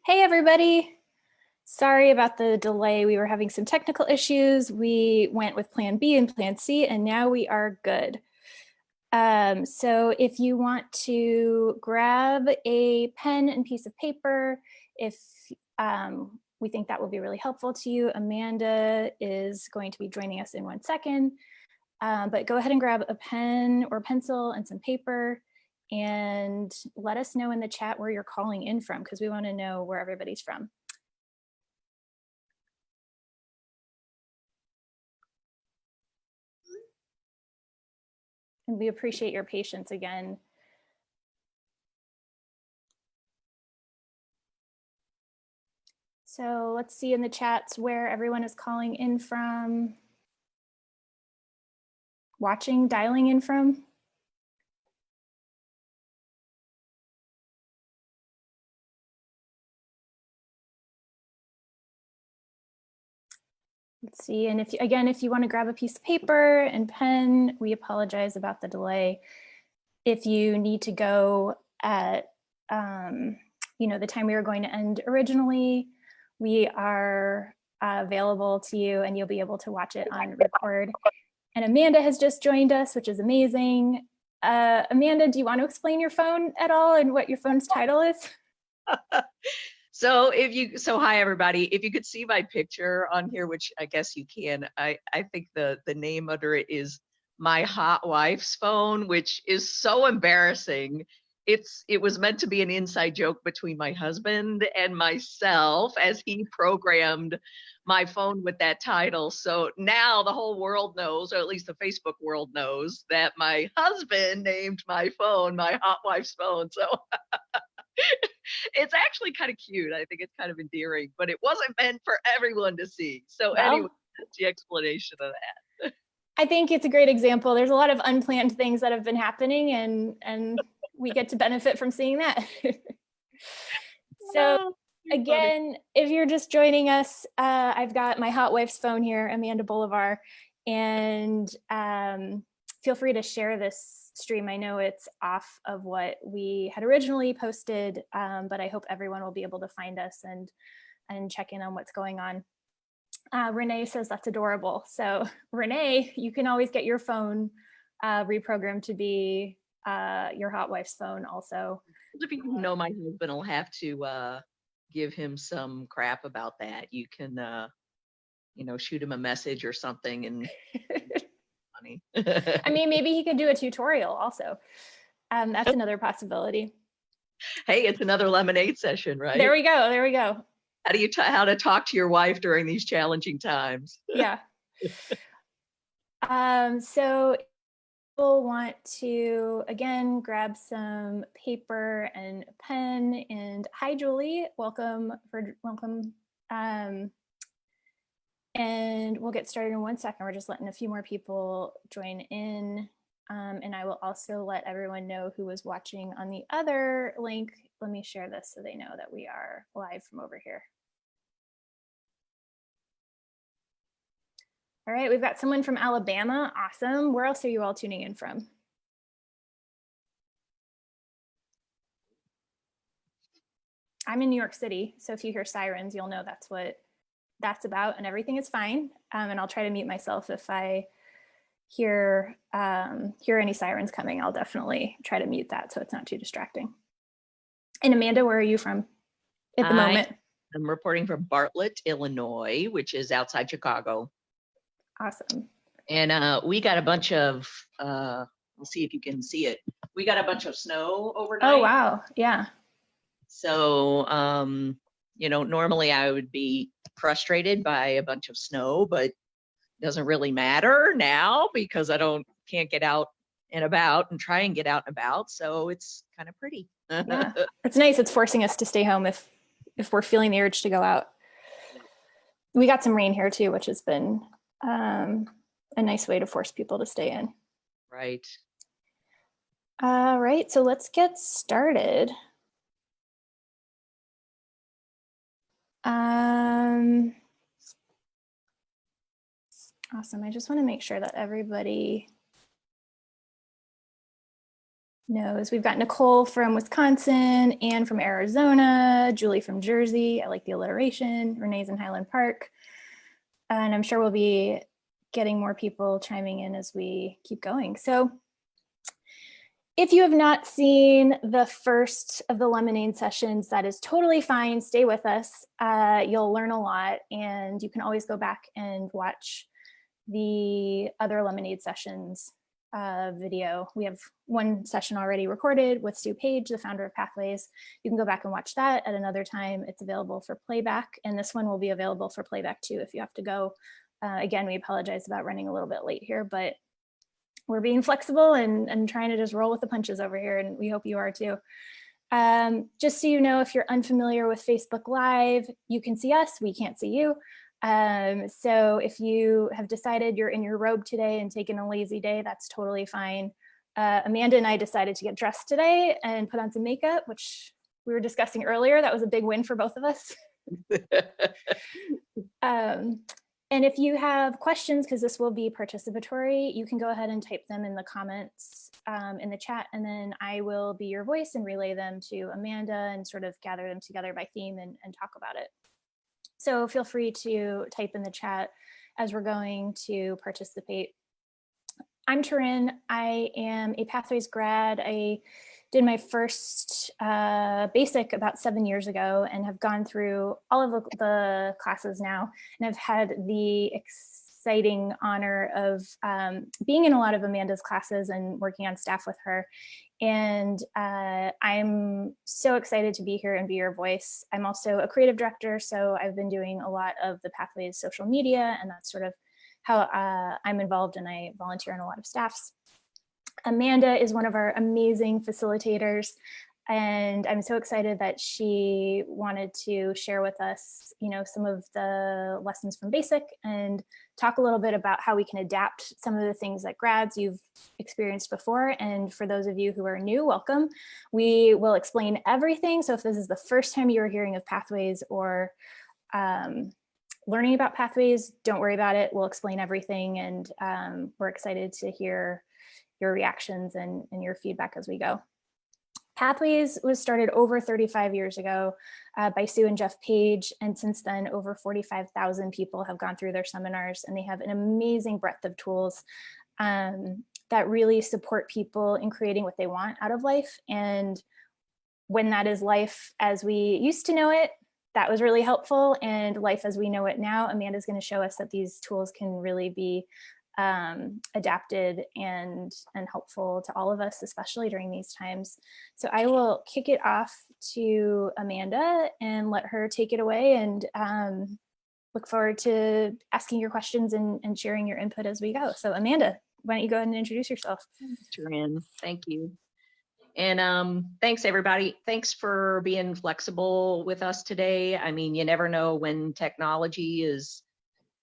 Hey everybody! Sorry about the delay. We were having some technical issues. We went with plan B and plan C, and now we are good. So if you want to grab a pen and piece of paper, if we think that will be really helpful to you, Amanda is going to be joining us in 1 second. But go ahead and grab a pen or pencil and some paper and let us know in the chat where you're calling in from, because we want to know where everybody's from. And we appreciate your patience again. So let's see in the chats where everyone is calling in from, watching, dialing in from. Let's see, and if you want to grab a piece of paper and pen, we apologize about the delay. If you need to go at the time we were going to end originally, we are available to you and you'll be able to watch it on record. And Amanda has just joined us, which is amazing. Amanda, do you want to explain your phone at all and what your phone's title is? So hi everybody. If you could see my picture on here, which I guess you can, I think the name under it is My Hot Wife's Phone, which is so embarrassing. It was meant to be an inside joke between my husband and myself as he programmed my phone with that title. So now the whole world knows, or at least the Facebook world knows, that my husband named my phone My Hot Wife's Phone. So it's actually kind of cute. I think it's kind of endearing, but it wasn't meant for everyone to see. So anyway, that's the explanation of that. I think it's a great example. There's a lot of unplanned things that have been happening, and we get to benefit from seeing that. So again, if you're just joining us, I've got my hot wife's phone here, Amanda Bolivar, and feel free to share this stream. I know it's off of what we had originally posted, but I hope everyone will be able to find us and check in on what's going on. Renee says that's adorable. So Renee, you can always get your phone reprogrammed to be your hot wife's phone also. If you know, my husband will have to give him some crap about that. You can, shoot him a message or something and funny. I mean, maybe he could do a tutorial also. That's another possibility. Hey, it's another lemonade session, right? There we go. There we go. How to talk to your wife during these challenging times. Yeah. So we'll want to, again, grab some paper and pen. And hi, Julie. Welcome. And we'll get started in 1 second. We're just letting a few more people join in. And I will also let everyone know who was watching on the other link. Let me share this so they know that we are live from over here. All right, we've got someone from Alabama. Awesome. Where else are you all tuning in from? I'm in New York City, so if you hear sirens, you'll know that's what that's about, and everything is fine. And I'll try to mute myself if I hear any sirens coming. I'll definitely try to mute that so it's not too distracting. And Amanda, where are you from at the moment? I'm reporting from Bartlett, Illinois, which is outside Chicago. Awesome. And we got a bunch of, we'll see if you can see it. We got a bunch of snow overnight. Oh, wow. Yeah. So, normally I would be frustrated by a bunch of snow, but it doesn't really matter now because can't get out and about and try and get out and about. So it's kind of pretty. Yeah, it's nice. It's forcing us to stay home if we're feeling the urge to go out. We got some rain here too, which has been a nice way to force people to stay in. Right. All right, so let's get started. Awesome. I just want to make sure that everybody knows. We've got Nicole from Wisconsin, Anne from Arizona, Julie from Jersey. I like the alliteration. Renee's in Highland Park. And I'm sure we'll be getting more people chiming in as we keep going. So if you have not seen the first of the lemonade sessions, that is totally fine. Stay with us. You'll learn a lot, and you can always go back and watch the other lemonade sessions video. We have one session already recorded with Sue Page, the founder of Pathways. You can go back and watch that at another time. It's available for playback, and this one will be available for playback too if you have to go. Again, we apologize about running a little bit late here, but we're being flexible and trying to just roll with the punches over here, and we hope you are too. Just so you know, if you're unfamiliar with Facebook Live, you can see us, we can't see you. So if you have decided you're in your robe today and taking a lazy day, that's totally fine. Amanda and I decided to get dressed today and put on some makeup, which we were discussing earlier. That was a big win for both of us. And if you have questions, because this will be participatory, you can go ahead and type them in the comments in the chat, and then I will be your voice and relay them to Amanda and sort of gather them together by theme and talk about it. So feel free to type in the chat as we're going to participate. I'm Turin. I am a Pathways grad. I did my first basic about 7 years ago and have gone through all of the classes now, and I've had the exciting honor of being in a lot of Amanda's classes and working on staff with her. And I'm so excited to be here and be your voice. I'm also a creative director, so I've been doing a lot of the Pathways social media, and that's sort of how I'm involved, and I volunteer in a lot of staffs. Amanda is one of our amazing facilitators, and I'm so excited that she wanted to share with us, you know, some of the lessons from basic and talk a little bit about how we can adapt some of the things that grads you've experienced before. And for those of you who are new, welcome. We will explain everything. So if this is the first time you're hearing of Pathways or learning about Pathways, don't worry about it. We'll explain everything, and we're excited to hear your reactions and your feedback as we go. Pathways was started over 35 years ago by Sue and Jeff Page, and since then over 45,000 people have gone through their seminars, and they have an amazing breadth of tools that really support people in creating what they want out of life. And when that is life as we used to know it, that was really helpful, and life as we know it now, Amanda's going to show us that these tools can really be adapted and helpful to all of us, especially during these times. So I will kick it off to Amanda and let her take it away, and look forward to asking your questions and sharing your input as we go. So Amanda, why don't you go ahead and introduce yourself? Turin, thank you. And thanks everybody. Thanks for being flexible with us today. I mean, you never know when technology is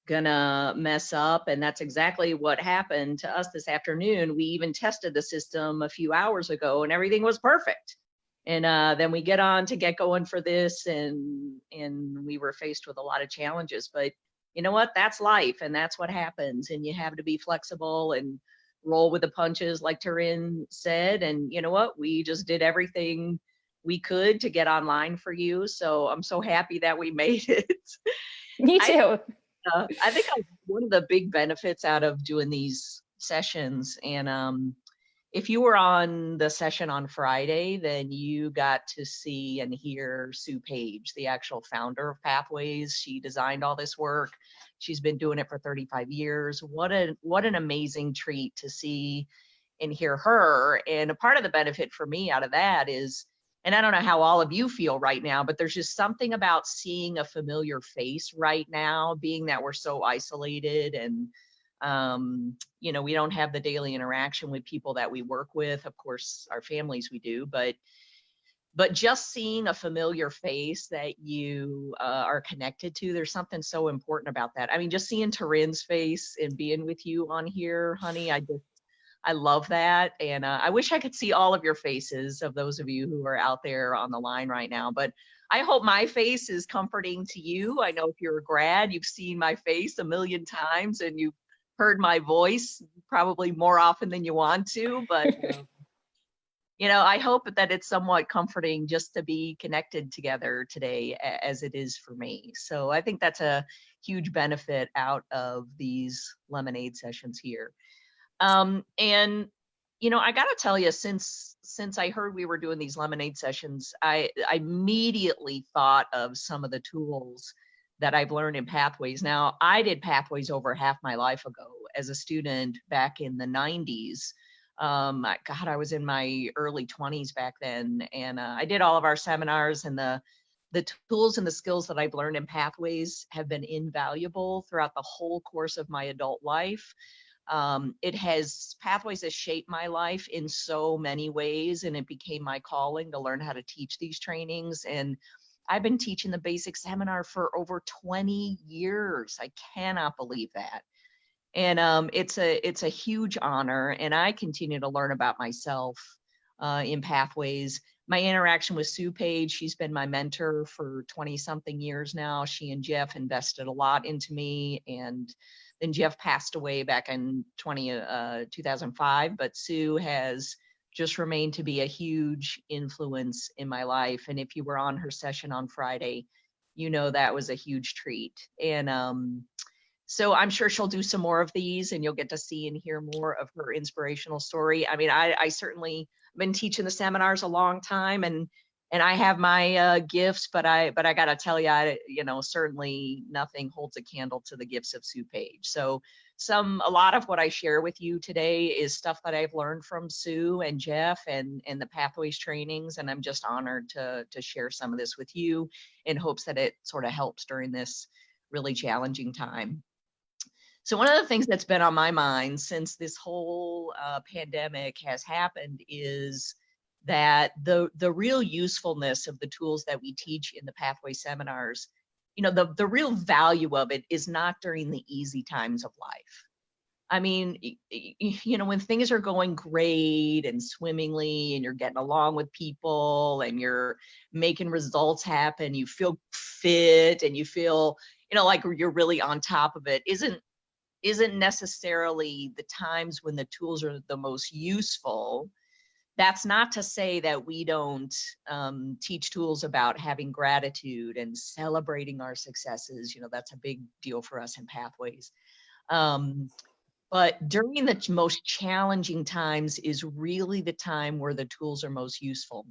gonna mess up, and that's exactly what happened to us this afternoon. We even tested the system a few hours ago and everything was perfect. And then we get on to get going for this, and we were faced with a lot of challenges, but you know what, that's life, and that's what happens, and you have to be flexible and roll with the punches, like Turin said. And you know what, we just did everything we could to get online for you, so I'm so happy that we made it. Me too. I think one of the big benefits out of doing these sessions, and if you were on the session on Friday, then you got to see and hear Sue Page, the actual founder of Pathways. She designed all this work. She's been doing it for 35 years. What an amazing treat to see and hear her. And a part of the benefit for me out of that is, and I don't know how all of you feel right now, but there's just something about seeing a familiar face right now, being that we're so isolated, and you know, we don't have the daily interaction with people that we work with. Of course, our families we do, but just seeing a familiar face that you are connected to, there's something so important about that. I mean, just seeing Turin's face and being with you on here, honey, I love that. And I wish I could see all of your faces, of those of you who are out there on the line right now. But I hope my face is comforting to you. I know if you're a grad, you've seen my face a million times, and you've heard my voice probably more often than you want to. But, I hope that it's somewhat comforting just to be connected together today as it is for me. So I think that's a huge benefit out of these lemonade sessions here. And I got to tell you, since I heard we were doing these lemonade sessions, I immediately thought of some of the tools that I've learned in Pathways. Now, I did Pathways over half my life ago as a student back in the 90s. God, I was in my early 20s back then, and I did all of our seminars, and the tools and the skills that I've learned in Pathways have been invaluable throughout the whole course of my adult life. Pathways has shaped my life in so many ways, and it became my calling to learn how to teach these trainings. And I've been teaching the basic seminar for over 20 years. I cannot believe that. And it's a huge honor, and I continue to learn about myself in Pathways. My interaction with Sue Page, she's been my mentor for 20 something years now. She and Jeff invested a lot into me, and then Jeff passed away back in 2005, but Sue has just remained to be a huge influence in my life. And if you were on her session on Friday, that was a huge treat. And so I'm sure she'll do some more of these, and you'll get to see and hear more of her inspirational story. I mean, I certainly been teaching the seminars a long time, and I have my gifts, but I got to tell you, certainly nothing holds a candle to the gifts of Sue Page. So a lot of what I share with you today is stuff that I've learned from Sue and Jeff and the Pathways trainings, and I'm just honored to share some of this with you in hopes that it sort of helps during this really challenging time. So one of the things that's been on my mind since this whole pandemic has happened is that the real usefulness of the tools that we teach in the Pathway seminars, the real value of it is not during the easy times of life. I mean, when things are going great and swimmingly, and you're getting along with people and you're making results happen, you feel fit and you feel, like you're really on top of it, isn't necessarily the times when the tools are the most useful. That's not to say that we don't teach tools about having gratitude and celebrating our successes. That's a big deal for us in Pathways. But during the most challenging times is really the time where the tools are most useful.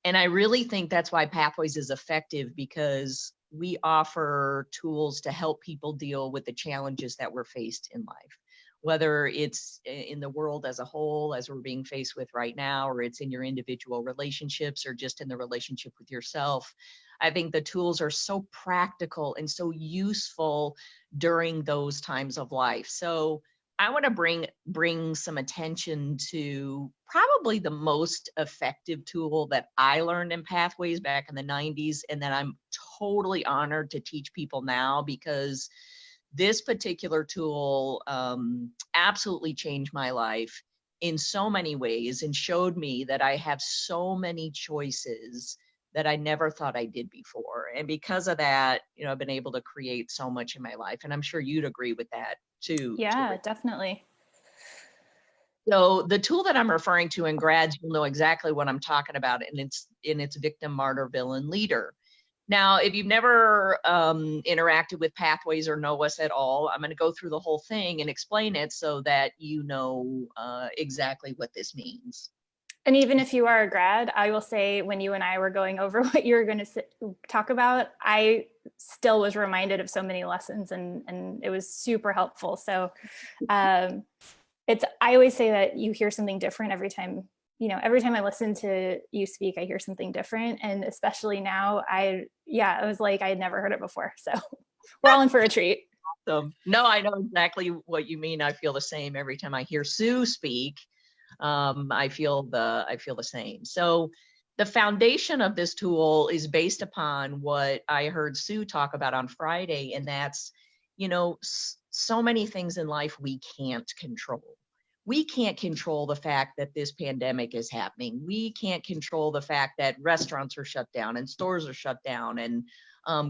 And I really think that's why Pathways is effective, because we offer tools to help people deal with the challenges that we're faced in life, whether it's in the world as a whole, as we're being faced with right now, or it's in your individual relationships, or just in the relationship with yourself. I think the tools are so practical and so useful during those times of life. So I want to bring some attention to probably the most effective tool that I learned in Pathways back in the 90s, and that I'm totally honored to teach people now, because this particular tool absolutely changed my life in so many ways and showed me that I have so many choices that I never thought I did before. And because of that, I've been able to create so much in my life. And I'm sure you'd agree with that too. Yeah, definitely. So the tool that I'm referring to, in grads, you'll know exactly what I'm talking about, and it's victim, martyr, villain, leader. Now, if you've never interacted with Pathways or know us at all, I'm going to go through the whole thing and explain it so that you know exactly what this means. And even if you are a grad, I will say, when you and I were going over what you were going to talk about, I still was reminded of so many lessons, and it was super helpful. So I always say that you hear something different every time. Every time I listen to you speak, I hear something different. And especially now, it was like I had never heard it before. So we're all in for a treat. No, I know exactly what you mean. I feel the same every time I hear Sue speak. I feel the same. So the foundation of this tool is based upon what I heard Sue talk about on Friday, and that's, so many things in life we can't control. We can't control the fact that this pandemic is happening. We can't control the fact that restaurants are shut down and stores are shut down, and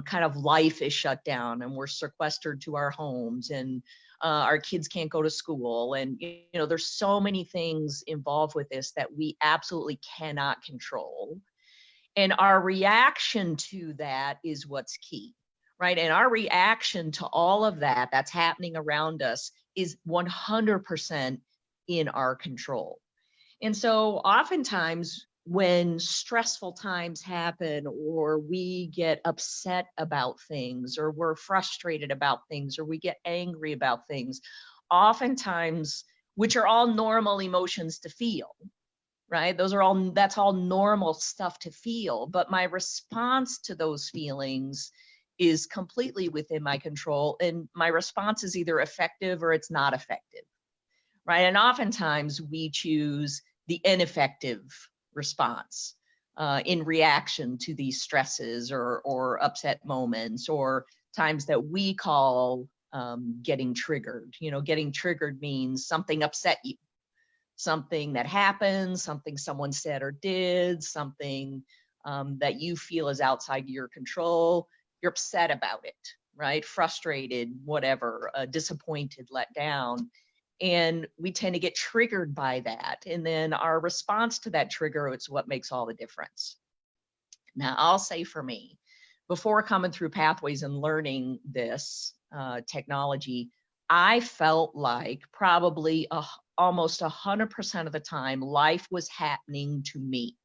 kind of life is shut down, and we're sequestered to our homes, and our kids can't go to school. And, you know, there's so many things involved with this that we absolutely cannot control. And our reaction to that is what's key, right? And our reaction to all of that that's happening around us is 100% in our control. And so oftentimes when stressful times happen, or we get upset about things, or we're frustrated about things, or we get angry about things, oftentimes, which are all normal emotions to feel, right? That's all normal stuff to feel. But my response to those feelings is completely within my control. And my response is either effective or it's not effective, right? And oftentimes we choose the ineffective response in reaction to these stresses or upset moments, or times that we call getting triggered. You know, getting triggered means something upset you, something that happened, something someone said or did, something that you feel is outside your control. You're upset about it, right? Frustrated, whatever, disappointed, let down. And we tend to get triggered by that. And then our response to that trigger is what makes all the difference. Now, I'll say for me, before coming through Pathways and learning this technology, I felt like probably almost 100% of the time life was happening to me.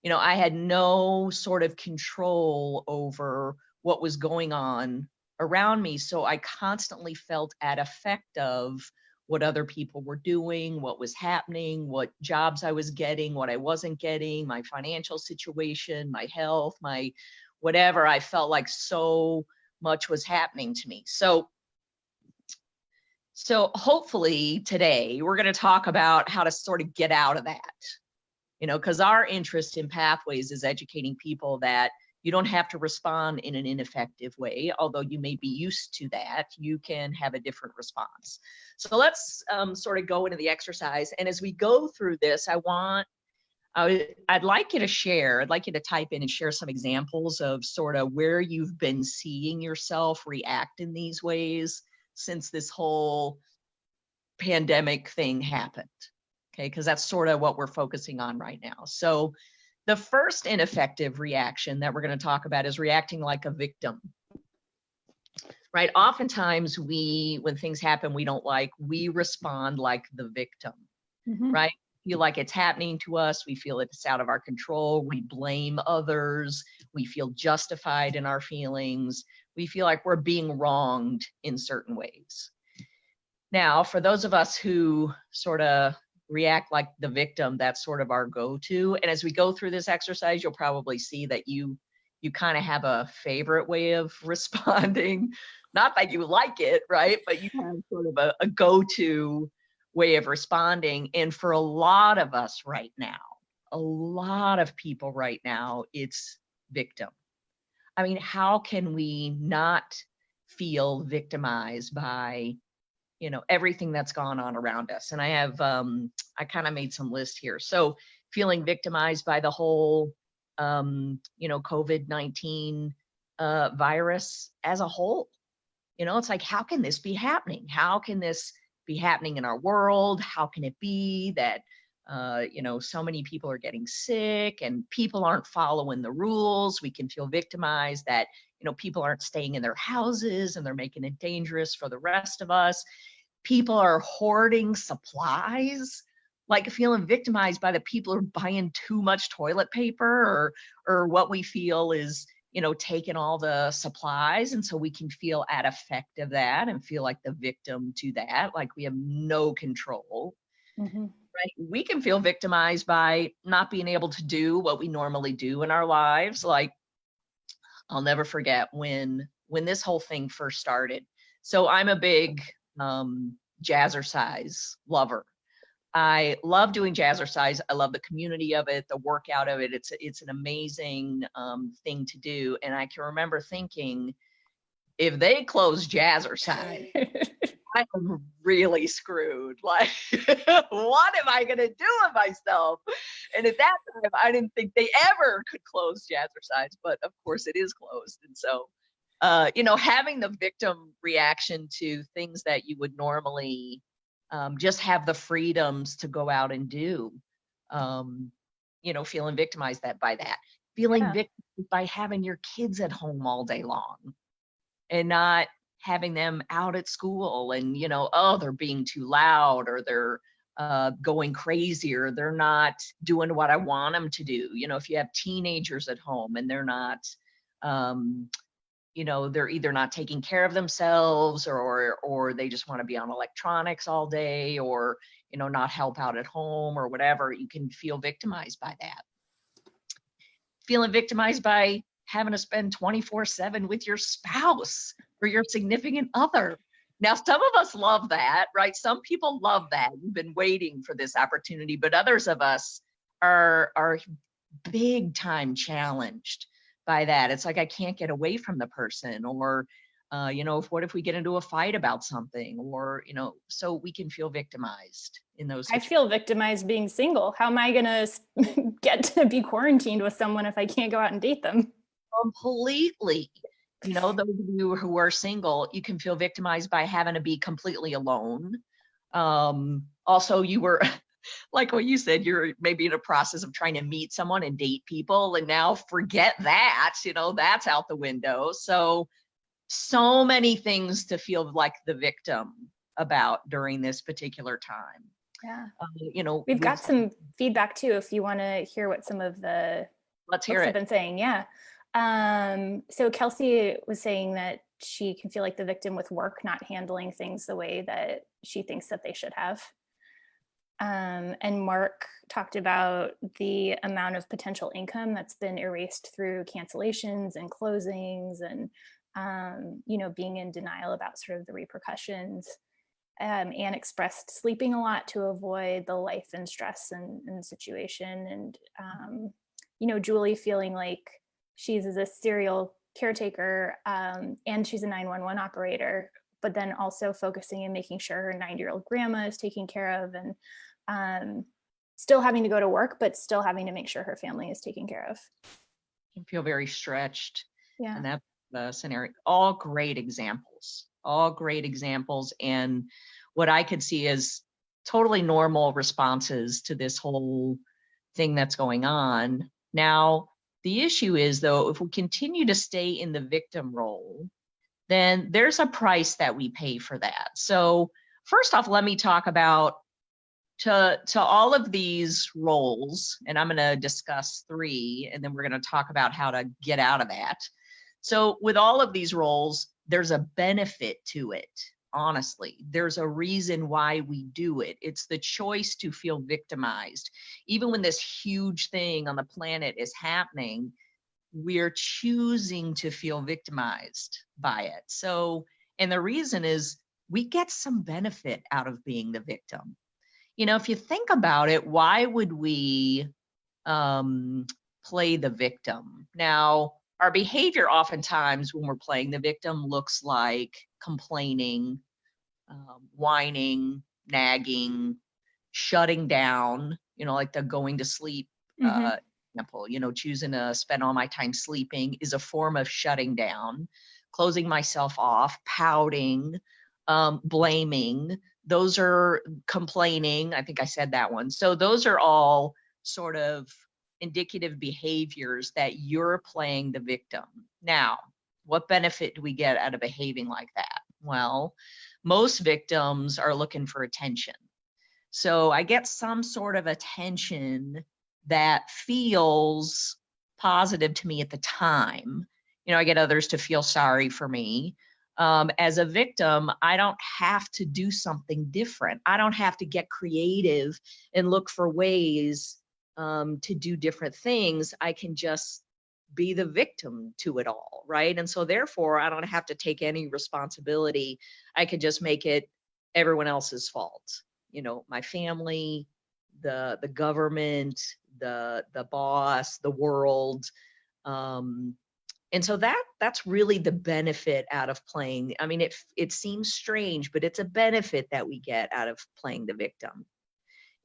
You know, I had no sort of control over what was going on around me. So I constantly felt at effect of what other people were doing, what was happening, what jobs I was getting, what I wasn't getting, my financial situation, my health, my whatever. I felt like so much was happening to me. So hopefully today we're going to talk about how to sort of get out of that, you know, because our interest in Pathways is educating people that you don't have to respond in an ineffective way. Although you may be used to that, you can have a different response. So let's sort of go into the exercise. And as we go through this, I'd like you to share, I'd like you to type in and share some examples of sort of where you've been seeing yourself react in these ways since this whole pandemic thing happened. Okay, because that's sort of what we're focusing on right now. So the first ineffective reaction that we're going to talk about is reacting like a victim, right? Oftentimes when things happen we don't like, we respond like the victim, right? We feel like it's happening to us. We feel it's out of our control. We blame others. We feel justified in our feelings. We feel like we're being wronged in certain ways. Now, for those of us who sort of react like the victim, that's sort of our go-to. And as we go through this exercise, you'll probably see that you kind of have a favorite way of responding. Not that you like it, right? But you have sort of a go-to way of responding. And for a lot of us right now, a lot of people right now, it's victim. I mean, how can we not feel victimized by, you know, everything that's gone on around us? And I have, I kind of made some lists here. So feeling victimized by the whole, you know, COVID-19 virus as a whole. You know, it's like, how can this be happening? How can this be happening in our world? How can it be that, you know, so many people are getting sick and people aren't following the rules? We can feel victimized that, you know, people aren't staying in their houses and they're making it dangerous for the rest of us. People are hoarding supplies, like feeling victimized by the people who are buying too much toilet paper, or what we feel is, you know, taking all the supplies. And so we can feel at effect of that and feel like the victim to that, like we have no control. Right? We can feel victimized by not being able to do what we normally do in our lives. Like, I'll never forget when this whole thing first started. So I'm a big jazzercise lover. I love doing jazzercise. I love the community of it, the workout of it. It's an amazing thing to do. And I can remember thinking, if they close jazzercise, I'm really screwed. Like, what am I going to do with myself? And at that time, I didn't think they ever could close jazzercise, but of course it is closed. And so having the victim reaction to things that you would normally just have the freedoms to go out and do, feeling victimized by that, feeling Yeah. victimized by having your kids at home all day long and not having them out at school and, oh, they're being too loud or they're going crazy or they're not doing what I want them to do. If you have teenagers at home and they're not, they're either not taking care of themselves or they just want to be on electronics all day or, not help out at home or whatever, you can feel victimized by that. Feeling victimized by having to spend 24/7 with your spouse or your significant other. Now, some of us love that, right? Some people love that. You've been waiting for this opportunity, but others of us are big time challenged by that. It's like, I can't get away from the person, or, what if we get into a fight about something, or, so we can feel victimized in those I situations. feel victimized being single. How am I going to get to be quarantined with someone if I can't go out and date them? Completely. Those of you who are single, you can feel victimized by having to be completely alone. Also, you were like what you said, you're maybe in a process of trying to meet someone and date people, and now forget that, that's out the window. So many things to feel like the victim about during this particular time. Yeah. We've got some feedback too, if you want to hear what some of the let's hear it. Have been saying. Yeah. So Kelsey was saying that she can feel like the victim with work not handling things the way that she thinks that they should have. And Mark talked about the amount of potential income that's been erased through cancellations and closings and, being in denial about sort of the repercussions. Anne expressed sleeping a lot to avoid the life and stress and the situation. And, Julie feeling like she's a serial caretaker and she's a 911 operator, but then also focusing and making sure her 90-year-old grandma is taken care of and still having to go to work, but still having to make sure her family is taken care of. You feel very stretched. Yeah. And that's the scenario. All great examples. And what I could see is totally normal responses to this whole thing that's going on. Now, the issue is, though, if we continue to stay in the victim role, then there's a price that we pay for that. So first off, let me talk about to all of these roles, and I'm going to discuss 3, and then we're going to talk about how to get out of that. So with all of these roles, there's a benefit to it. Honestly, there's a reason why we do it. It's the choice to feel victimized. Even when this huge thing on the planet is happening, we're choosing to feel victimized by it. So, and the reason is we get some benefit out of being the victim. If you think about it, why would we play the victim? Now, our behavior oftentimes when we're playing the victim looks like complaining, whining, nagging, shutting down, like the going to sleep example, choosing to spend all my time sleeping is a form of shutting down, closing myself off, pouting, blaming. Those are complaining. I think I said that one. So those are all sort of indicative behaviors that you're playing the victim. Now, what benefit do we get out of behaving like that? Well, most victims are looking for attention. So I get some sort of attention that feels positive to me at the time. I get others to feel sorry for me. As a victim, I don't have to do something different. I don't have to get creative and look for ways to do different things. I can just be the victim to it all, right? And so therefore, I don't have to take any responsibility. I can just make it everyone else's fault. My family, the government, the boss, the world. And so that's really the benefit out of playing. I mean, it seems strange, but it's a benefit that we get out of playing the victim.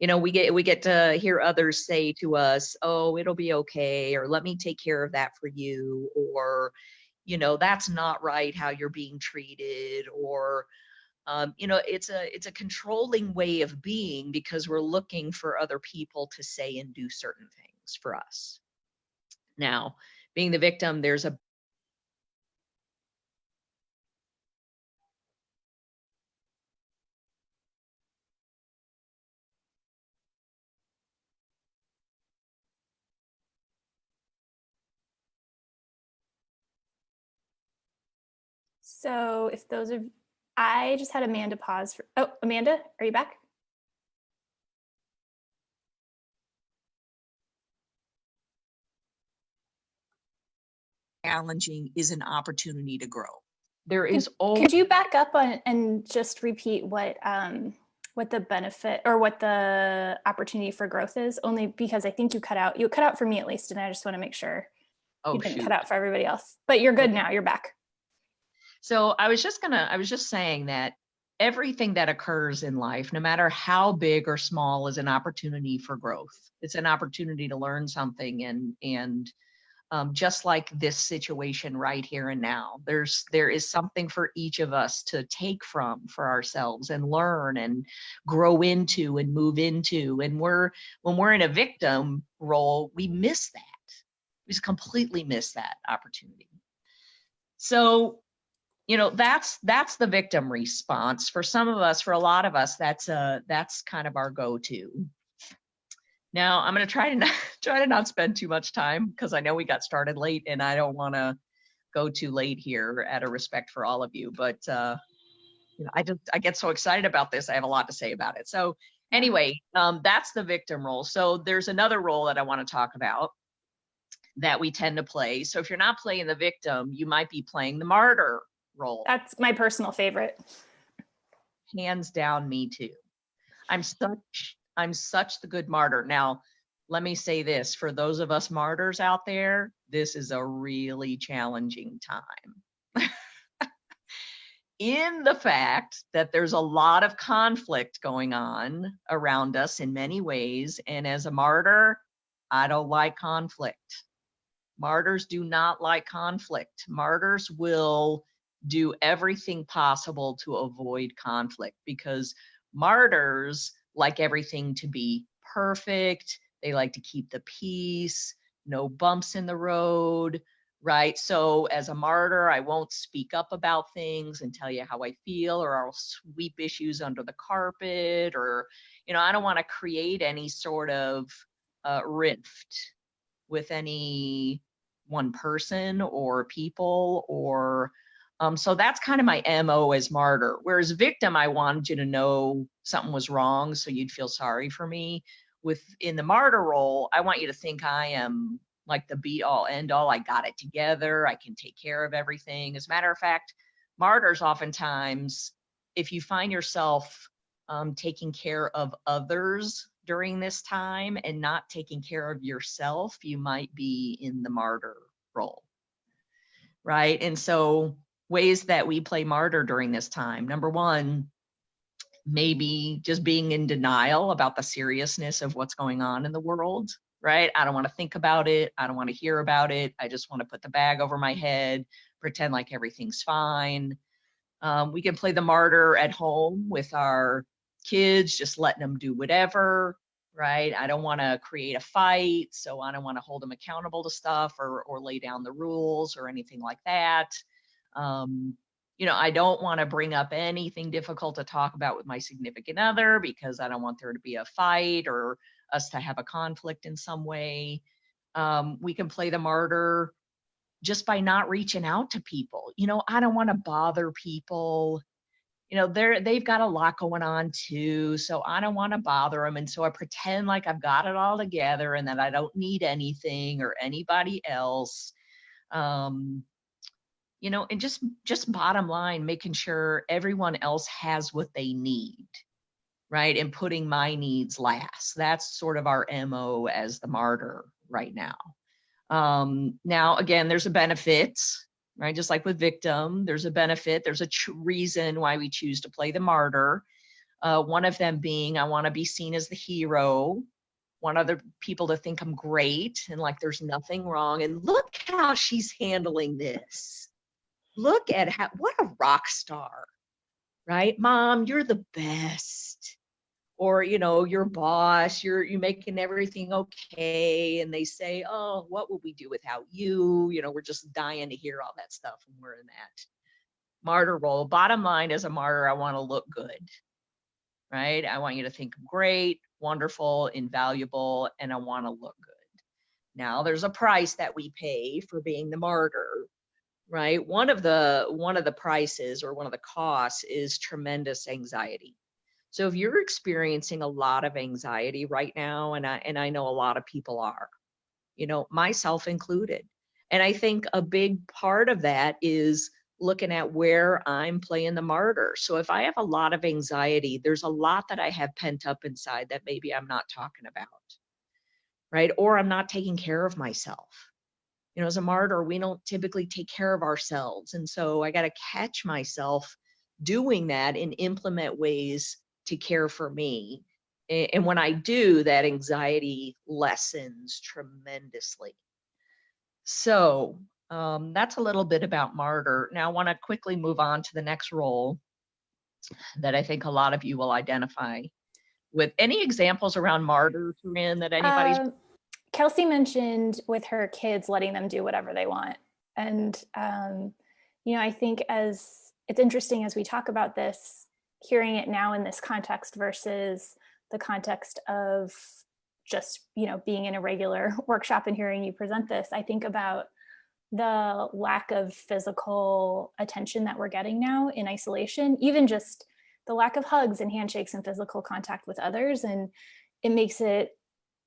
We get to hear others say to us, "Oh, it'll be okay," or "Let me take care of that for you," or that's not right how you're being treated, or it's a controlling way of being because we're looking for other people to say and do certain things for us. Now, being the victim, there's a So if those are, I just had Amanda pause for, oh, Amanda, are you back? challenging is an opportunity to grow. there is Could you back up on and just repeat what the benefit or what the opportunity for growth is? Only because I think you cut out. You cut out for me at least, and I just want to make sure you didn't cut out for everybody else. But you're good now. You're back. So I was just saying that everything that occurs in life, no matter how big or small, is an opportunity for growth. It's an opportunity to learn something, and just like this situation right here and now, there is something for each of us to take from for ourselves and learn and grow into and move into. And when we're in a victim role, we miss that. We just completely miss that opportunity. So, that's the victim response. For some of us, for a lot of us, that's kind of our go-to. Now, I'm going to try to not spend too much time because I know we got started late and I don't want to go too late here, out of respect for all of you. But I get so excited about this. I have a lot to say about it. So anyway, that's the victim role. So there's another role that I want to talk about that we tend to play. So if you're not playing the victim, you might be playing the martyr role. That's my personal favorite. Hands down, me too. I'm such the good martyr. Now, let me say this, for those of us martyrs out there, this is a really challenging time. In the fact that there's a lot of conflict going on around us in many ways. And as a martyr, I don't like conflict. Martyrs do not like conflict. Martyrs will do everything possible to avoid conflict because martyrs like everything to be perfect. They like to keep the peace, no bumps in the road, right? So as a martyr, I won't speak up about things and tell you how I feel, or I'll sweep issues under the carpet, or, I don't want to create any sort of rift with any one person or people, or so that's kind of my MO as martyr. Whereas victim, I wanted you to know something was wrong so you'd feel sorry for me. In the martyr role, I want you to think I am like the be all end all. I got it together. I can take care of everything. As a matter of fact, martyrs oftentimes, if you find yourself taking care of others during this time and not taking care of yourself, you might be in the martyr role, right? And so ways that we play martyr during this time. Number one, maybe just being in denial about the seriousness of what's going on in the world, right? I don't want to think about it. I don't want to hear about it. I just want to put the bag over my head, pretend like everything's fine. We can play the martyr at home with our kids, just letting them do whatever, right? I don't want to create a fight, so I don't want to hold them accountable to stuff or lay down the rules or anything like that. I don't want to bring up anything difficult to talk about with my significant other because I don't want there to be a fight or us to have a conflict in some way. We can play the martyr just by not reaching out to people. I don't want to bother people. They've got a lot going on too, so I don't want to bother them. And so I pretend like I've got it all together and that I don't need anything or anybody else. And just bottom line, making sure everyone else has what they need, right? And putting my needs last. That's sort of our MO as the martyr right now. Now, again, there's a benefit, right? Just like with victim, there's a benefit. There's a reason why we choose to play the martyr. One of them being, I want to be seen as the hero. Want other people to think I'm great and like there's nothing wrong. And look how she's handling this. look at what a rock star, right? Mom, you're the best. Or, your boss, you're making everything okay. And they say, oh, what would we do without you? We're just dying to hear all that stuff when we're in that martyr role. Bottom line, as a martyr, I want to look good, right? I want you to think I'm great, wonderful, invaluable, and I want to look good. Now, there's a price that we pay for being the martyr, right? One of the prices, or one of the costs, is tremendous anxiety. So if you're experiencing a lot of anxiety right now, and I know a lot of people are, myself included. And I think a big part of that is looking at where I'm playing the martyr. So if I have a lot of anxiety, there's a lot that I have pent up inside that maybe I'm not talking about, right? Or I'm not taking care of myself. As a martyr, we don't typically take care of ourselves. And so I got to catch myself doing that and implement ways to care for me. And when I do, that anxiety lessens tremendously. So that's a little bit about martyr. Now I want to quickly move on to the next role that I think a lot of you will identify with. Any examples around martyr, Corinne, that anybody's Kelsey mentioned with her kids, letting them do whatever they want. And, I think as it's interesting as we talk about this, hearing it now in this context versus the context of just, being in a regular workshop and hearing you present this, I think about the lack of physical attention that we're getting now in isolation, even just the lack of hugs and handshakes and physical contact with others. And it makes it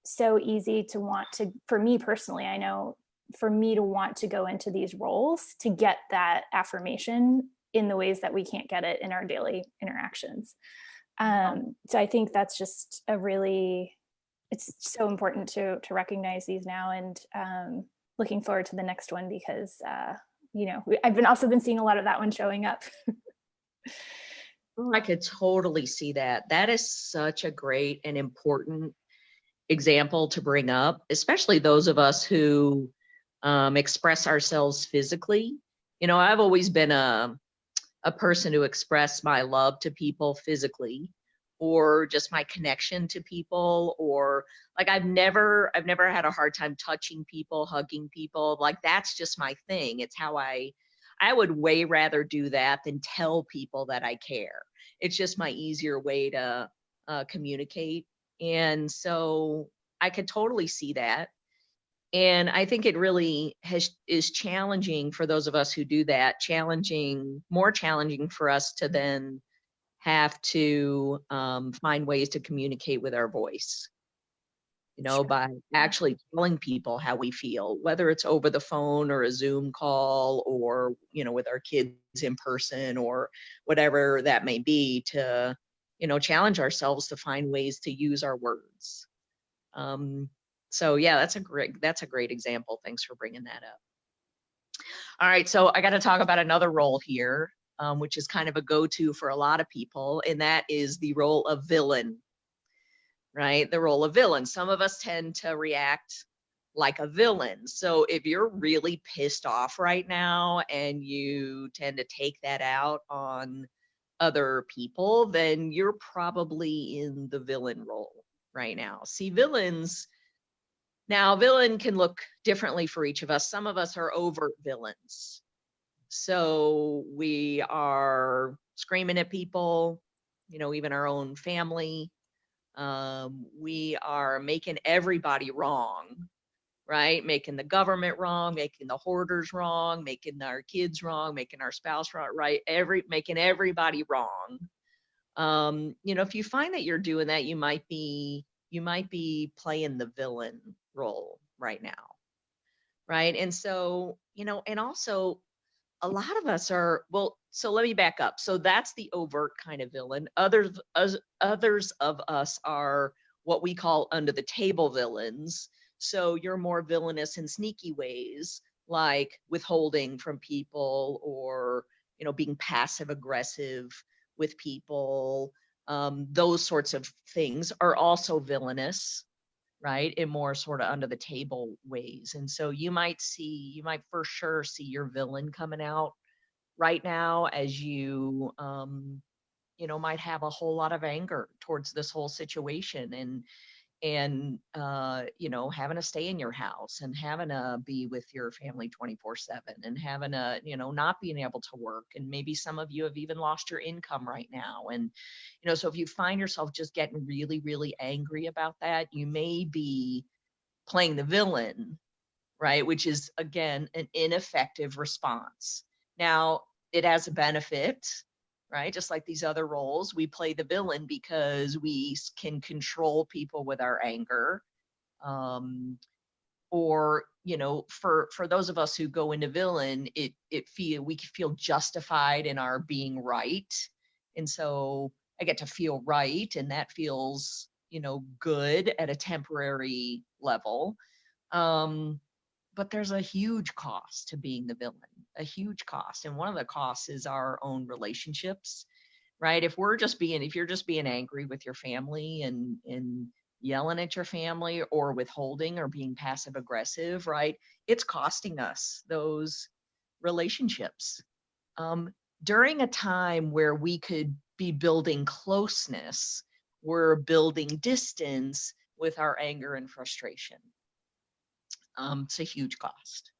so easy to want to, for me personally, I know for me to want to go into these roles to get that affirmation in the ways that we can't get it in our daily interactions. So I think that's just it's so important to recognize these now, and looking forward to the next one because, I've also been seeing a lot of that one showing up. I could totally see that. That is such a great and important example to bring up, especially those of us who express ourselves physically. I've always been a person to express my love to people physically, or just my connection to people, or like I've never had a hard time touching people, hugging people. Like that's just my thing. It's how I would way rather do that than tell people that I care. It's just my easier way to communicate. And so I could totally see that. And I think it really is challenging for those of us who do that, more challenging for us to then have to find ways to communicate with our voice, Sure. by actually telling people how we feel, whether it's over the phone or a Zoom call, or, with our kids in person, or whatever that may be, to, challenge ourselves to find ways to use our words. So yeah, that's a great example. Thanks for bringing that up. All right, so I got to talk about another role here, which is kind of a go-to for a lot of people, and that is the role of villain, right? The role of villain. Some of us tend to react like a villain. So if you're really pissed off right now and you tend to take that out on other people, then you're probably in the villain role right now. See, villain can look differently for each of us. Some of us are overt villains. So we are screaming at people, even our own family. We are making everybody wrong, right? Making the government wrong, making the hoarders wrong, making our kids wrong, making our spouse wrong, right? Making everybody wrong. If you find that you're doing that, you might be playing the villain role right now, right? And so, and also a lot of us are, so let me back up. So that's the overt kind of villain. Others of us are what we call under the table villains. So you're more villainous in sneaky ways, like withholding from people, or, being passive aggressive with people. Those sorts of things are also villainous, right? In more sort of under the table ways. And so you might for sure see your villain coming out right now, as you, might have a whole lot of anger towards this whole situation, and having to stay in your house and having to be with your family 24/7 and having to, not being able to work. And maybe some of you have even lost your income right now. And, so if you find yourself just getting really, really angry about that, you may be playing the villain, right? Which is, again, an ineffective response. Now, it has a benefit, right? Just like these other roles, we play the villain because we can control people with our anger. Or, for those of us who go into villain, we feel justified in our being right. And so I get to feel right, and that feels, good at a temporary level. But there's a huge cost to being the villain, a huge cost. And one of the costs is our own relationships, right? If you're just being angry with your family and yelling at your family or withholding or being passive aggressive, right? It's costing us those relationships. During a time where we could be building closeness, we're building distance with our anger and frustration. It's a huge cost.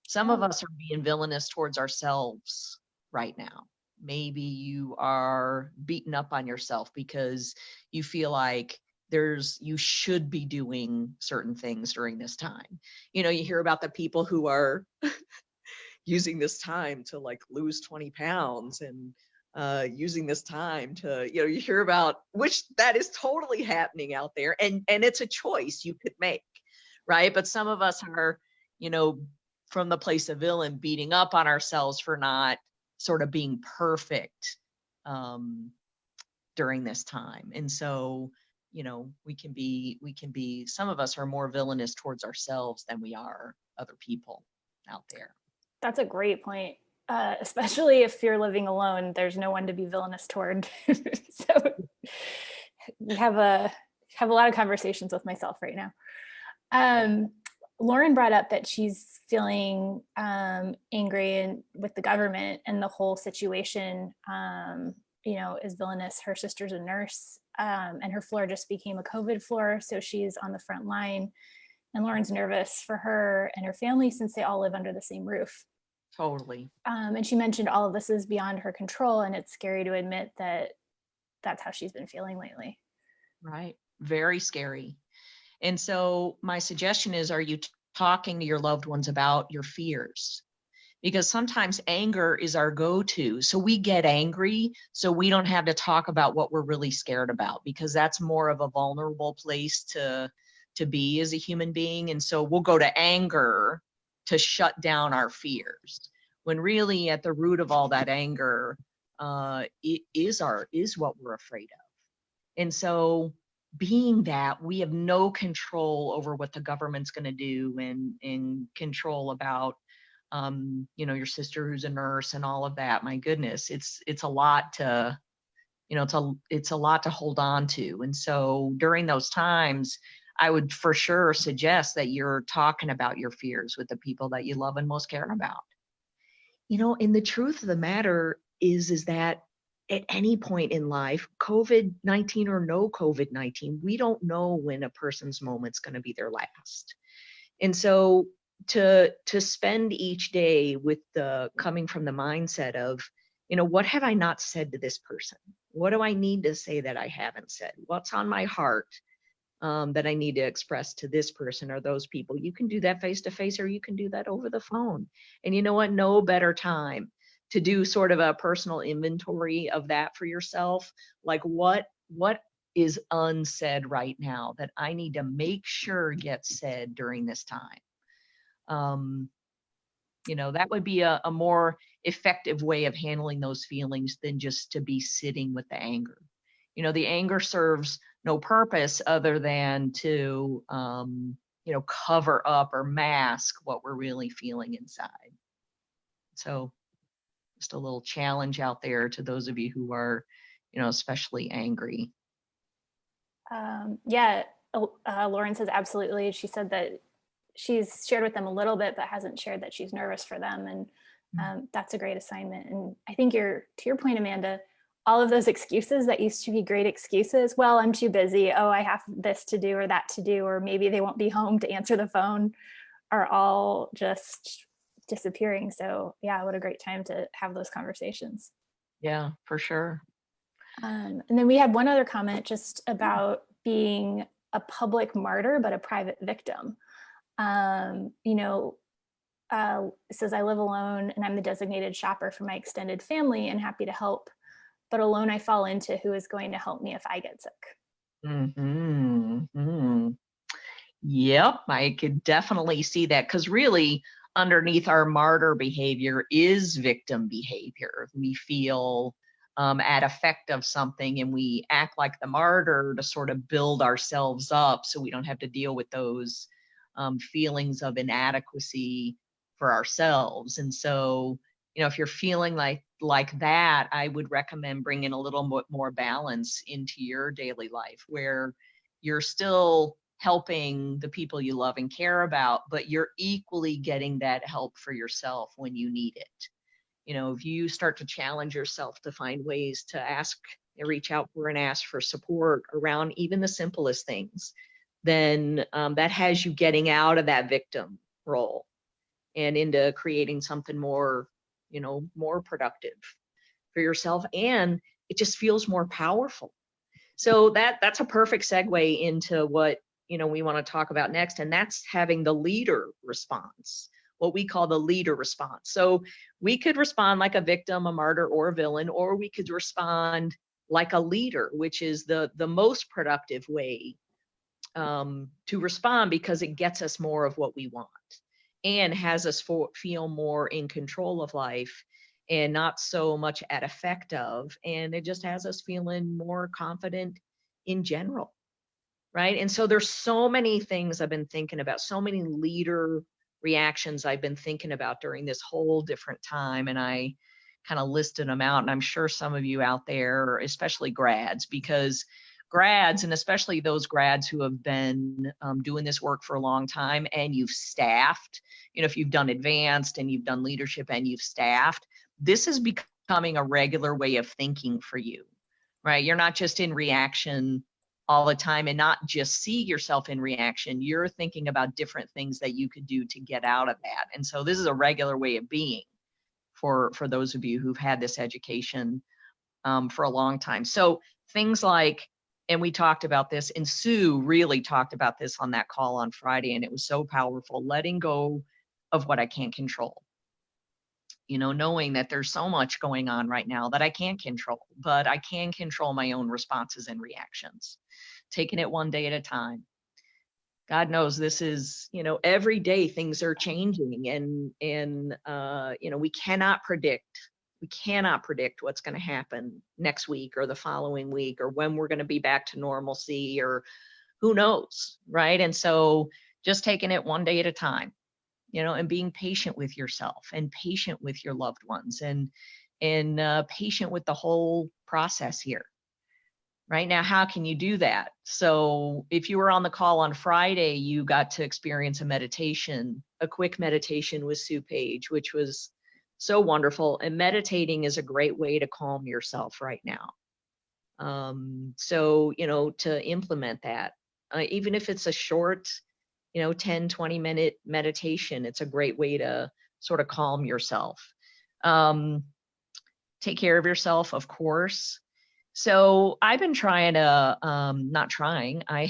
Some of us are being villainous towards ourselves right now. Maybe you are beaten up on yourself because you feel like you should be doing certain things during this time. You hear about the people who are using this time to like lose 20 pounds and using this time to, you hear about, which that is totally happening out there. And it's a choice you could make. Right. But some of us are, from the place of villain, beating up on ourselves for not sort of being perfect during this time. And so, we can be, some of us are more villainous towards ourselves than we are other people out there. That's a great point. Especially if you're living alone, there's no one to be villainous toward. So we have a lot of conversations with myself right now. Lauren brought up that she's feeling angry with the government and the whole situation, is villainous. Her sister's a nurse, and her floor just became a COVID floor. So she's on the front line, and Lauren's nervous for her and her family since they all live under the same roof. Totally. And she mentioned all of this is beyond her control, and it's scary to admit that that's how she's been feeling lately. Right. Very scary. And so my suggestion is, are you talking to your loved ones about your fears? Because sometimes anger is our go-to. So we get angry so we don't have to talk about what we're really scared about, because that's more of a vulnerable place to be as a human being. And so we'll go to anger to shut down our fears, when really at the root of all that anger is what we're afraid of. And so being that we have no control over what the government's going to do, and control about, your sister who's a nurse and all of that. My goodness, it's a lot to, it's a lot to hold on to. And so during those times, I would for sure suggest that you're talking about your fears with the people that you love and most care about. And the truth of the matter is that at any point in life, COVID-19 or no COVID-19, we don't know when a person's moment's going to be their last. And so to spend each day with coming from the mindset of, what have I not said to this person? What do I need to say that I haven't said? What's on my heart that I need to express to this person or those people? You can do that face to face, or you can do that over the phone. And you know what? No better time to do sort of a personal inventory of that for yourself. Like what is unsaid right now that I need to make sure gets said during this time? That would be a more effective way of handling those feelings than just to be sitting with the anger. The anger serves no purpose other than to, cover up or mask what we're really feeling inside. So just a little challenge out there to those of you who are, especially angry. Lauren says absolutely. She said that she's shared with them a little bit, but hasn't shared that she's nervous for them. And That's a great assignment. And I think to your point, Amanda, all of those excuses that used to be great excuses, well, I'm too busy, oh, I have this to do or that to do, or maybe they won't be home to answer the phone, are all just disappearing. So yeah, what a great time to have those conversations. Yeah, for sure. And then we had one other comment just about being a public martyr, but a private victim. It says, I live alone and I'm the designated shopper for my extended family and happy to help, but alone I fall into who is going to help me if I get sick. Yep, I could definitely see that, because really underneath our martyr behavior is victim behavior. We feel at effect of something and we act like the martyr to sort of build ourselves up so we don't have to deal with those feelings of inadequacy for ourselves. And so, if you're feeling like that, I would recommend bringing a little more balance into your daily life, where you're still helping the people you love and care about, but you're equally getting that help for yourself when you need it. If you start to challenge yourself to find ways to reach out for and ask for support around even the simplest things, then that has you getting out of that victim role and into creating something more, more productive for yourself. And it just feels more powerful. So that's a perfect segue into what, we want to talk about next. And that's having the leader response, what we call the leader response. So we could respond like a victim, a martyr, or a villain, or we could respond like a leader, which is the most productive way to respond, because it gets us more of what we want and has us feel more in control of life and not so much at effect of, and it just has us feeling more confident in general, right? And so there's so many things I've been thinking about, so many leader reactions I've been thinking about during this whole different time, and I kind of listed them out, and I'm sure some of you out there, especially grads, because grads, and especially those grads who have been doing this work for a long time and you've staffed, if you've done advanced and you've done leadership and you've staffed, this is becoming a regular way of thinking for you, right? You're not just in reaction all the time and not just see yourself in reaction. You're thinking about different things that you could do to get out of that. And so this is a regular way of being for those of you who've had this education for a long time. So things like, and we talked about this, and Sue really talked about this on that call on Friday, and it was so powerful, letting go of what I can't control. Knowing that there's so much going on right now that I can't control, but I can control my own responses and reactions, taking it one day at a time. God knows this is, every day things are changing, and we cannot predict what's going to happen next week or the following week, or when we're going to be back to normalcy, or who knows, right? And so just taking it one day at a time, and being patient with yourself and patient with your loved ones, and patient with the whole process here. Right now, how can you do that? So if you were on the call on Friday, you got to experience a quick meditation with Sue Page, which was so wonderful. And meditating is a great way to calm yourself right now. So, to implement that, even if it's a short, 10, 20-minute meditation, it's a great way to sort of calm yourself. Take care of yourself, of course. So I've been I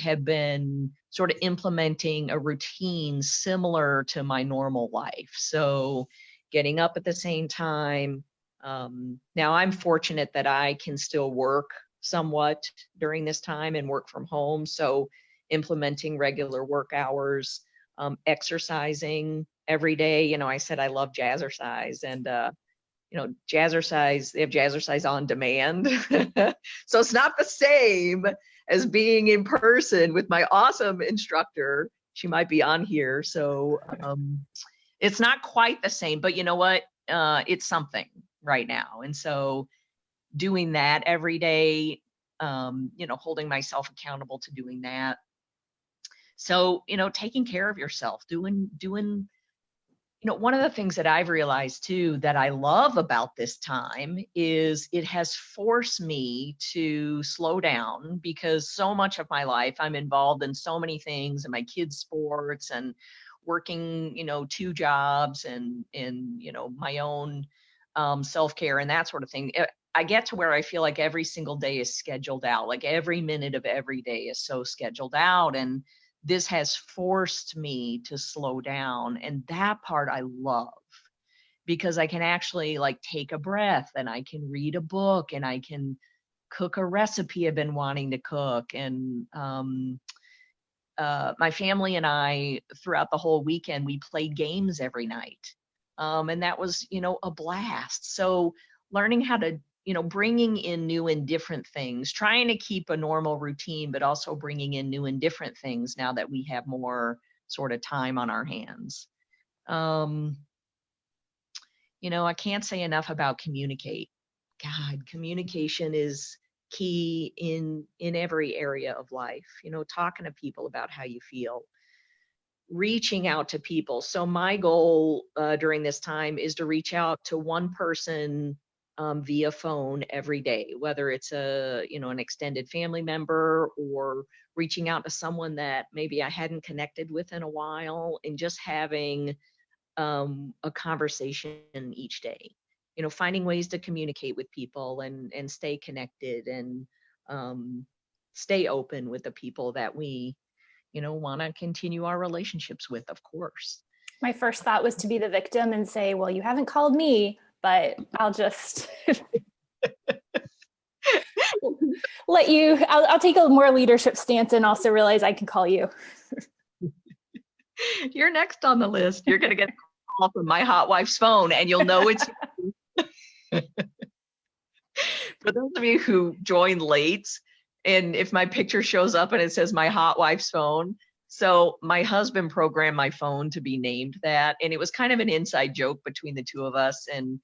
have been sort of implementing a routine similar to my normal life. So getting up at the same time. Now I'm fortunate that I can still work somewhat during this time and work from home. So implementing regular work hours, exercising every day. I said I love jazzercise, and jazzercise, they have jazzercise on demand. So it's not the same as being in person with my awesome instructor. She might be on here. So it's not quite the same, but you know what? It's something right now. And so doing that every day, holding myself accountable to doing that. So, taking care of yourself, doing One of the things that I've realized too that I love about this time is it has forced me to slow down, because so much of my life I'm involved in so many things, and my kids' sports and working, 2 jobs, and my own self-care and that sort of thing. I get to where I feel like every single day is scheduled out, like every minute of every day is so scheduled out. And this has forced me to slow down. And that part I love, because I can actually like take a breath, and I can read a book, and I can cook a recipe I've been wanting to cook. And my family and I, throughout the whole weekend, we played games every night. And that was, a blast. So learning how to, bringing in new and different things, trying to keep a normal routine, but also bringing in new and different things now that we have more sort of time on our hands. I can't say enough about communicate. God, communication is key in every area of life. Talking to people about how you feel, reaching out to people. So my goal during this time is to reach out to one person via phone every day, whether it's an extended family member, or reaching out to someone that maybe I hadn't connected with in a while, and just having a conversation each day. Finding ways to communicate with people, and stay connected, and stay open with the people that we want to continue our relationships with, of course. My first thought was to be the victim and say, well, you haven't called me, but I'll just let you, I'll take a more leadership stance, and also realize I can call you. You're next on the list. You're going to get a call from my hot wife's phone, and you'll know it's for those of you who joined late, and if my picture shows up and it says my hot wife's phone, so my husband programmed my phone to be named that, and it was kind of an inside joke between the two of us. And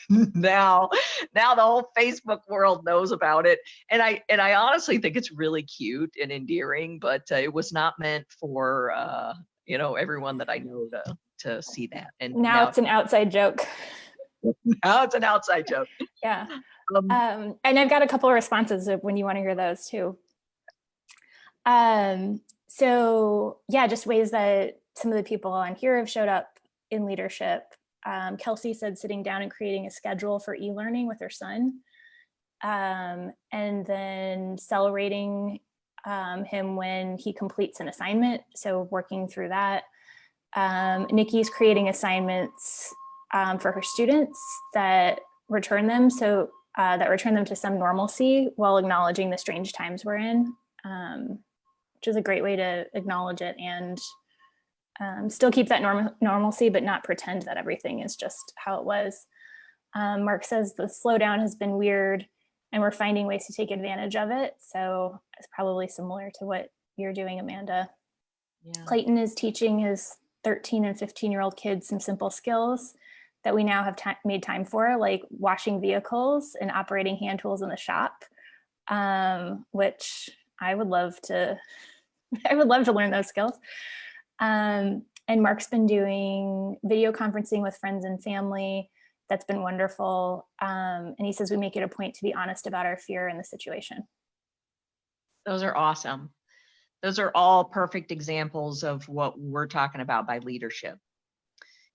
now the whole Facebook world knows about it, and I honestly think it's really cute and endearing, but it was not meant for everyone that I know to see that. And now it's an outside joke. Now it's an outside joke. Yeah. And I've got a couple of responses when you want to hear those too. So yeah, just ways that some of the people on here have showed up in leadership. Kelsey said sitting down and creating a schedule for e-learning with her son, and then celebrating him when he completes an assignment. So working through that. Nikki's creating assignments for her students that return them. So that return them to some normalcy while acknowledging the strange times we're in, which is a great way to acknowledge it and still keep that normalcy, but not pretend that everything is just how it was. Mark says the slowdown has been weird, and we're finding ways to take advantage of it. So it's probably similar to what you're doing, Amanda. Yeah. Clayton is teaching his 13 and 15-year-old kids some simple skills that we now have made time for, like washing vehicles and operating hand tools in the shop, which I would love to learn those skills. And Mark's been doing video conferencing with friends and family. That's been wonderful. And he says we make it a point to be honest about our fear in the situation. Those are awesome. Those are all perfect examples of what we're talking about by leadership.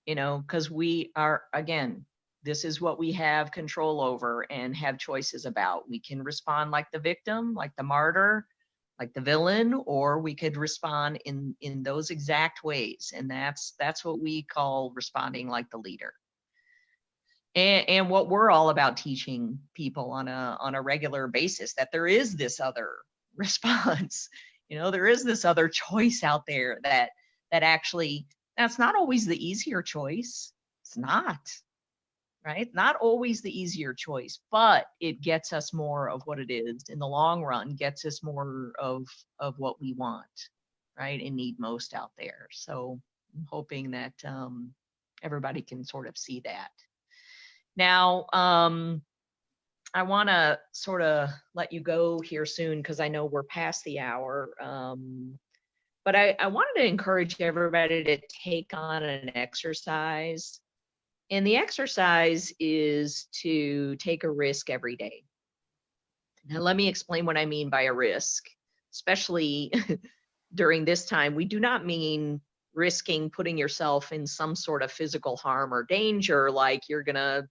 Because we are, again, this is what we have control over and have choices about. We can respond like the victim, like the martyr, like the villain, or we could respond in those exact ways. And that's what we call responding like the leader. And what we're all about teaching people on a regular basis, that there is this other response. There is this other choice out there that actually, that's not always the easier choice. It's not, right? Not always the easier choice, but it gets us more of what it is in the long run, gets us more of what we want, right? And need most out there. So I'm hoping that everybody can sort of see that. Now, I want to sort of let you go here soon, because I know we're past the hour. But I wanted to encourage everybody to take on an exercise. And the exercise is to take a risk every day. Now, let me explain what I mean by a risk, especially during this time. We do not mean risking putting yourself in some sort of physical harm or danger, like you're going to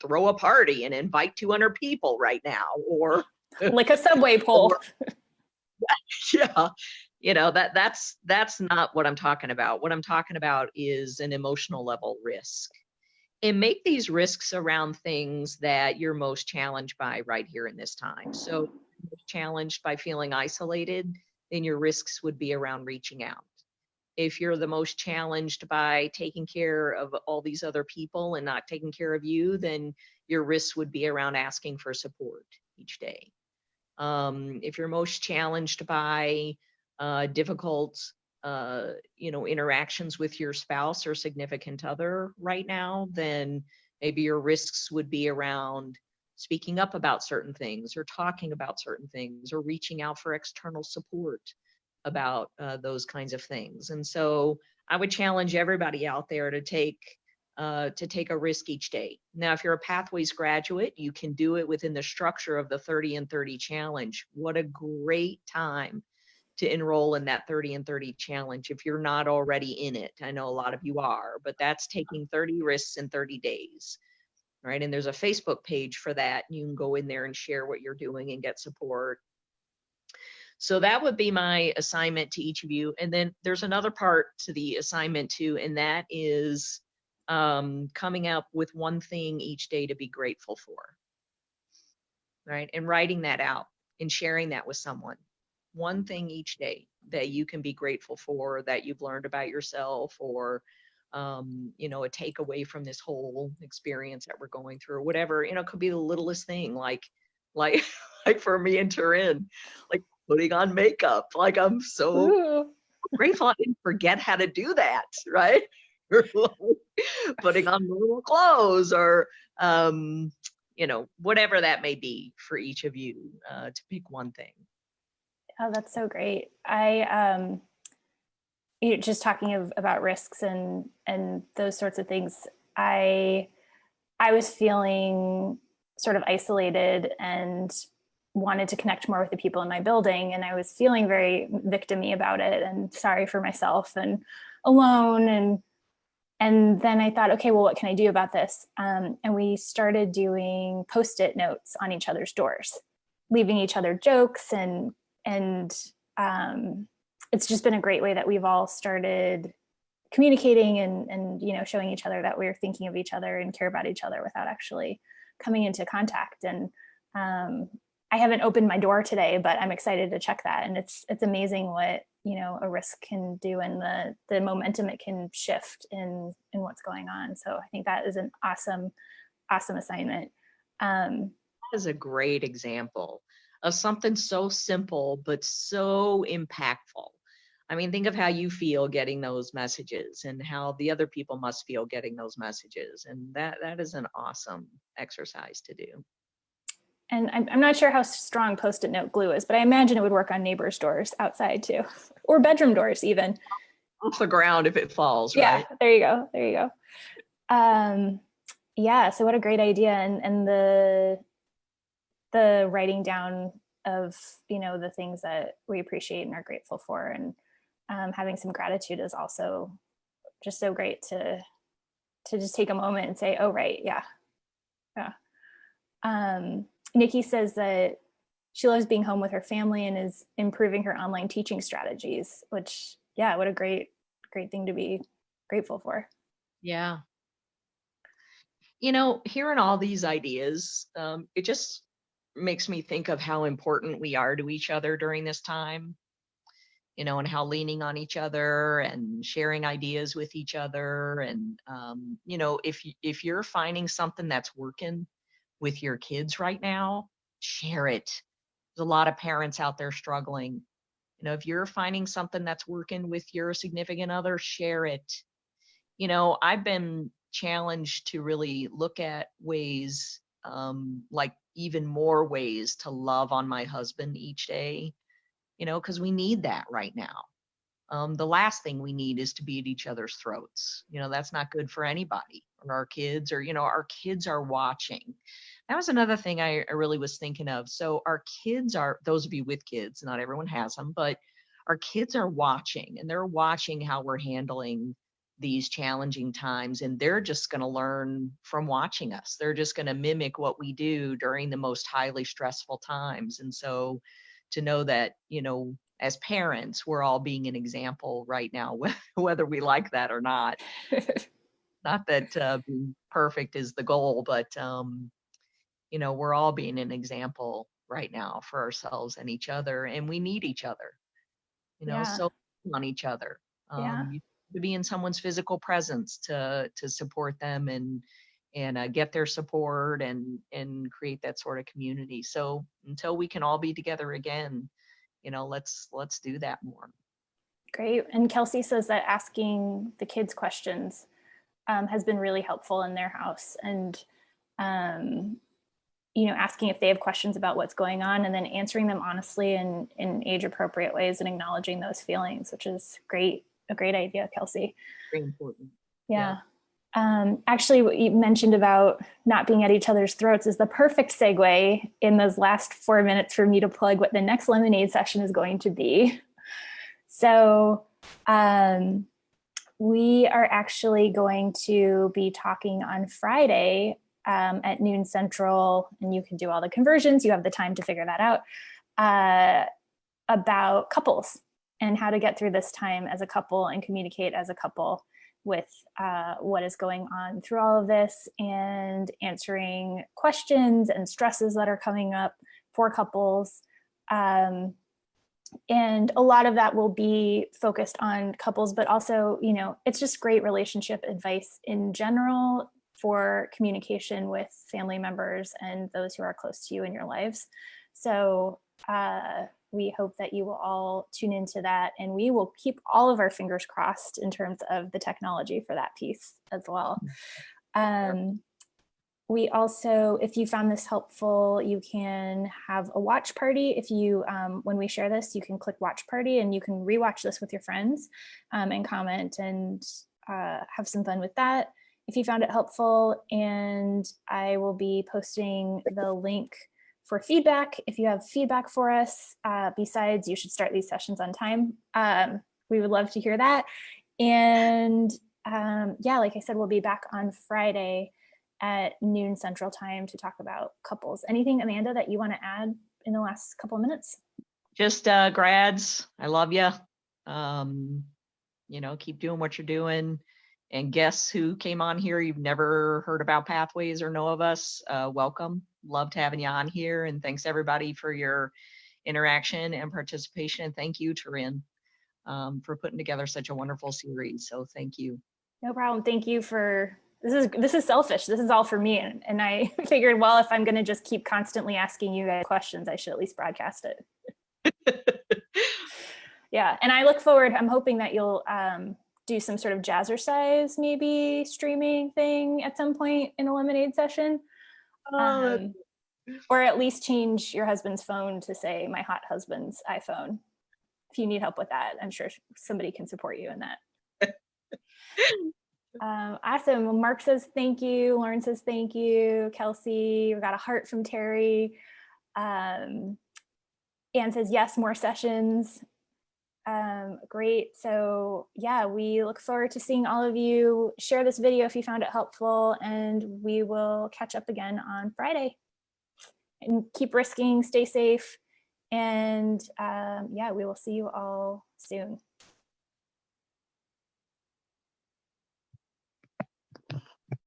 throw a party and invite 200 people right now, or like a subway pole. Yeah, you know, that's not what I'm talking about. What I'm talking about is an emotional level risk. And make these risks around things that you're most challenged by right here in this time. So if you're challenged by feeling isolated, then your risks would be around reaching out. If you're the most challenged by taking care of all these other people and not taking care of you, then your risks would be around asking for support each day. If you're most challenged by difficult, interactions with your spouse or significant other right now, then maybe your risks would be around speaking up about certain things or talking about certain things or reaching out for external support about those kinds of things. And so I would challenge everybody out there to take a risk each day. Now, if you're a Pathways graduate, you can do it within the structure of the 30 and 30 challenge. What a great time to enroll in that 30 and 30 challenge if you're not already in it. I know a lot of you are, but that's taking 30 risks in 30 days, right? And there's a Facebook page for that. You can go in there and share what you're doing and get support. So that would be my assignment to each of you. And then there's another part to the assignment too, and that is coming up with one thing each day to be grateful for, right? And writing that out and sharing that with someone. One thing each day that you can be grateful for, that you've learned about yourself, or a takeaway from this whole experience that we're going through, or whatever. It could be the littlest thing, like like for me and Turin, like putting on makeup. Like, I'm so Ooh. grateful I didn't forget how to do that, right? Putting on normal clothes, or whatever that may be for each of you, to pick one thing. Oh, that's so great. Just talking about risks and those sorts of things. I was feeling sort of isolated and wanted to connect more with the people in my building, and I was feeling very victim-y about it and sorry for myself and alone. And then I thought, okay, well, what can I do about this? And we started doing Post-it notes on each other's doors, leaving each other jokes, and it's just been a great way that we've all started communicating and showing each other that we're thinking of each other and care about each other without actually coming into contact. And I haven't opened my door today, but I'm excited to check that. And it's amazing what a risk can do, and the momentum it can shift in what's going on. So I think that is an awesome assignment. That is a great example of something so simple but so impactful. I mean, think of how you feel getting those messages and how the other people must feel getting those messages. And that is an awesome exercise to do. And I'm not sure how strong Post-it note glue is, but I imagine it would work on neighbors' doors outside too, or bedroom doors even. Off the ground if it falls, right? Yeah, there you go. Yeah, so what a great idea. And the writing down of, the things that we appreciate and are grateful for, and having some gratitude is also just so great to just take a moment and say, oh, right, yeah. Nikki says that she loves being home with her family and is improving her online teaching strategies, which, yeah, what a great thing to be grateful for. Yeah. Hearing all these ideas, it just makes me think of how important we are to each other during this time, and how leaning on each other and sharing ideas with each other. And, if you're finding something that's working with your kids right now, share it. There's a lot of parents out there struggling. If you're finding something that's working with your significant other, share it. I've been challenged to really look at ways, like even more ways to love on my husband each day, because we need that right now. The last thing we need is to be at each other's throats. That's not good for anybody or our kids, or, our kids are watching. That was another thing I really was thinking of. So our kids are, those of you with kids, not everyone has them, but our kids are watching, and they're watching how we're handling these challenging times, and they're just going to learn from watching us. They're just going to mimic what we do during the most highly stressful times. And so to know that, as parents, we're all being an example right now, whether we like that or not. Not that being perfect is the goal, but we're all being an example right now for ourselves and each other, and we need each other. Yeah. So on each other. Yeah. To be in someone's physical presence to support them and get their support and create that sort of community. So until we can all be together again, let's do that more. Great. And Kelsey says that asking the kids questions has been really helpful in their house, and asking if they have questions about what's going on, and then answering them honestly and in age appropriate ways, and acknowledging those feelings, which is great. A great idea, Kelsey. Very important. Yeah. Actually, what you mentioned about not being at each other's throats is the perfect segue in those last 4 minutes for me to plug what the next lemonade session is going to be. So we are actually going to be talking on Friday at noon Central, and you can do all the conversions. You have the time to figure that out, about couples and how to get through this time as a couple and communicate as a couple with what is going on through all of this, and answering questions and stresses that are coming up for couples. And a lot of that will be focused on couples, but also, it's just great relationship advice in general for communication with family members and those who are close to you in your lives. So we hope that you will all tune into that, and we will keep all of our fingers crossed in terms of the technology for that piece as well. We also, if you found this helpful, you can have a watch party. If you, when we share this, you can click watch party, and you can rewatch this with your friends and comment and have some fun with that if you found it helpful. And I will be posting the link for feedback. If you have feedback for us, besides you should start these sessions on time, we would love to hear that. And yeah, like I said, we'll be back on Friday at noon Central Time to talk about couples. Anything, Amanda, that you want to add in the last couple of minutes? Just grads, I love you. Keep doing what you're doing. And guests who came on here, you've never heard about Pathways or know of us, welcome. Loved having you on here. And thanks everybody for your interaction and participation. And thank you, Taryn, for putting together such a wonderful series. So thank you. No problem. Thank you for, this is selfish. This is all for me. And I figured, well, if I'm going to just keep constantly asking you guys questions, I should at least broadcast it. Yeah. And I look forward, I'm hoping that you'll do some sort of jazzercise, maybe streaming thing at some point in a lemonade session. Or at least change your husband's phone to say my hot husband's iPhone. If you need help with that, I'm sure somebody can support you in that. Awesome. Well, Mark says thank you. Lauren says thank you. Kelsey, we got a heart from Terry. Anne says yes, more sessions. Great. So yeah, we look forward to seeing all of you. Share this video if you found it helpful, and we will catch up again on Friday. And keep risking, stay safe, and yeah, we will see you all soon.